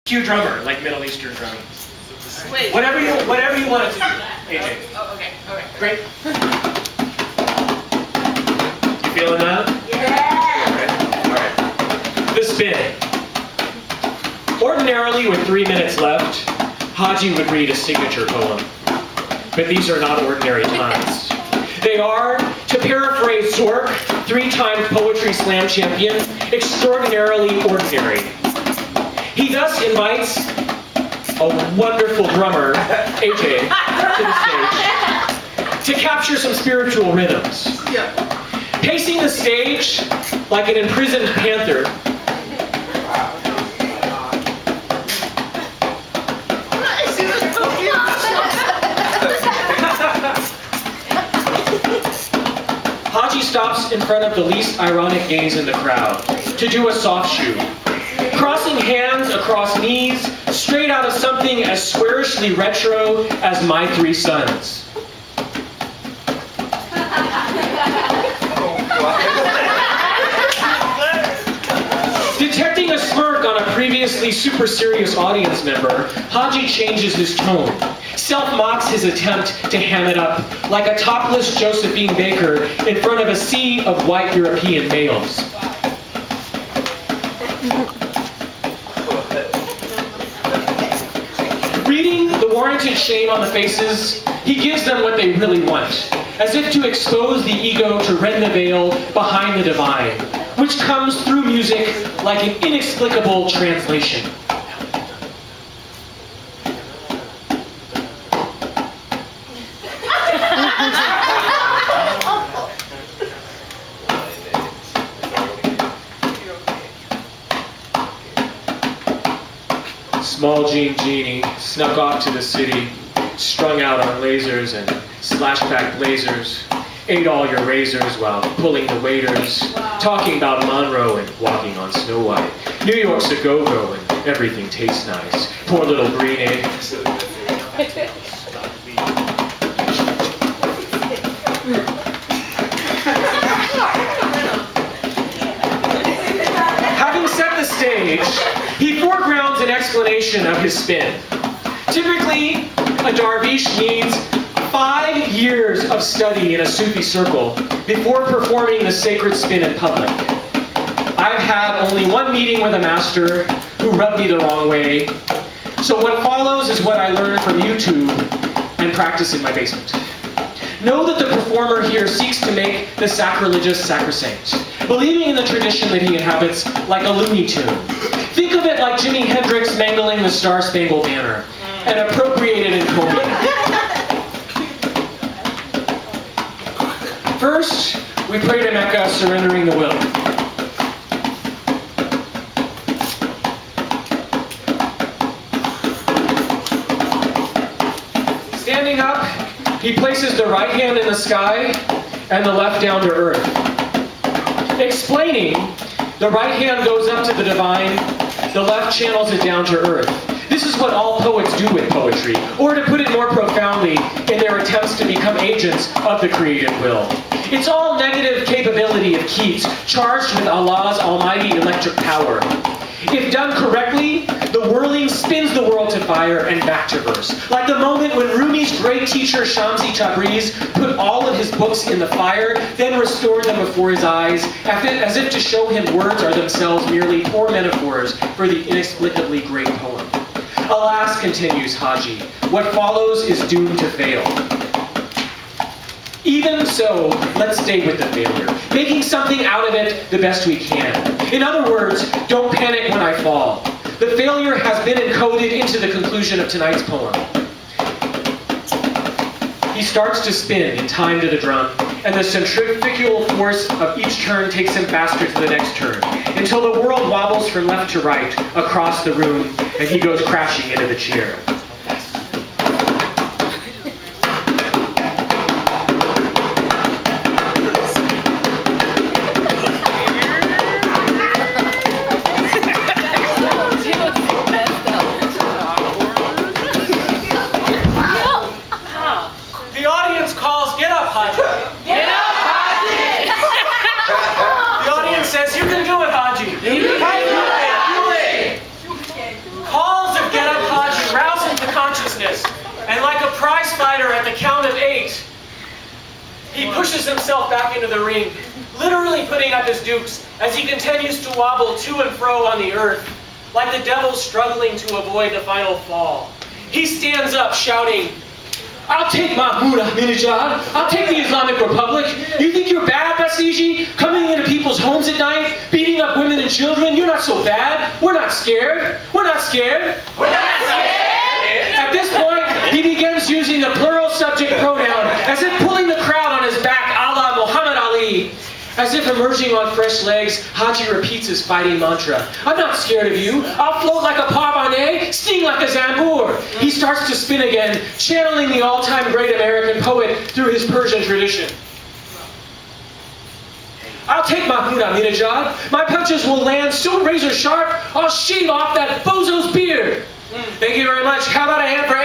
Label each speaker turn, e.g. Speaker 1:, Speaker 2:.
Speaker 1: Cue drummer, like Middle Eastern drumming.
Speaker 2: Wait.
Speaker 1: Whatever you want it to be, AJ.
Speaker 2: Oh, okay.
Speaker 1: Great. You feeling that?
Speaker 2: Yeah.
Speaker 1: All right. The spin. Ordinarily, with 3 minutes left, Haji would read a signature poem. But these are not ordinary times. They are, to paraphrase Zork, 3-time Poetry Slam champion, extraordinarily ordinary. He thus invites a wonderful drummer, AJ, to the stage to capture some spiritual rhythms.
Speaker 2: Yeah.
Speaker 1: Pacing the stage like an imprisoned panther, Haji stops in front of the least ironic gaze in the crowd to do a soft shoe. Crossing hands across knees, straight out of something as squarishly retro as My Three Sons. Detecting a smirk on a previously super serious audience member, Haji changes his tone, self-mocks his attempt to ham it up like a topless Josephine Baker in front of a sea of white European males. Reading the warranted shame on the faces, he gives them what they really want, as if to expose the ego to rend the veil behind the divine, which comes through music like an inexplicable translation. Small Jean Genie snuck off to the city, strung out on lasers and slashback blazers, ate all your razors while pulling the waiters, talking about Monroe and walking on Snow White. New York's a go-go and everything tastes nice. Poor little green eggs. Having set the stage, he foregrounds an explanation of his spin. Typically, a Darvish needs 5 years of study in a Sufi circle before performing the sacred spin in public. I've had only one meeting with a master who rubbed me the wrong way, so what follows is what I learned from YouTube and practice in my basement. Know that the performer here seeks to make the sacrilegious sacrosanct, believing in the tradition that he inhabits like a Looney Tune. Think of it like Jimi Hendrix mangling the Star-Spangled Banner, and appropriated in Kobe. First, we pray to Mecca, surrendering the will. Standing up, he places the right hand in the sky and the left down to earth. Explaining, the right hand goes up to the divine, the left channels it down to earth. This is what all poets do with poetry, or to put it more profoundly, in their attempts to become agents of the creative will. It's all negative capability of Keats, charged with Allah's almighty electric power. If done correctly, the whirling spins the world to fire and back to verse. Like the moment when Rumi's great teacher Shamsi Tabriz put all of his books in the fire, then restored them before his eyes, as if to show him words are themselves merely poor metaphors for the inexplicably great poem. Alas, continues Haji, what follows is doomed to fail. Even so, let's stay with the failure, making something out of it the best we can. In other words, don't panic when I fall. The failure has been encoded into the conclusion of tonight's poem. He starts to spin in time to the drum, and the centrifugal force of each turn takes him faster to the next turn, until the world wobbles from left to right across the room, and he goes crashing into the chair. The audience calls, "Get up, Haji!"
Speaker 2: Get up, Haji!
Speaker 1: The audience says, "You can do it, Haji!"
Speaker 2: You can do it!
Speaker 1: Calls pushes himself back into the ring, literally putting up his dukes as he continues to wobble to and fro on the earth, like the devil struggling to avoid the final fall. He stands up shouting, "I'll take Mahmoud Ahmadinejad. I'll take the Islamic Republic. You think you're bad, Basiji? Coming into people's homes at night, beating up women and children? You're not so bad. We're not scared. We're not scared.
Speaker 2: We're not scared.
Speaker 1: At this point, he begins using the plural subject pronoun, as if pulling the crowd on his back, a la Muhammad Ali. As if emerging on fresh legs, Haji repeats his fighting mantra. "I'm not scared of you. I'll float like a pavane, sting like a zambour." He starts to spin again, channeling the all-time great American poet through his Persian tradition. "I'll take Mahmoud Ahmadinejad. My punches will land so razor sharp, I'll shave off that bozo's beard." Thank you very much. How about a hand for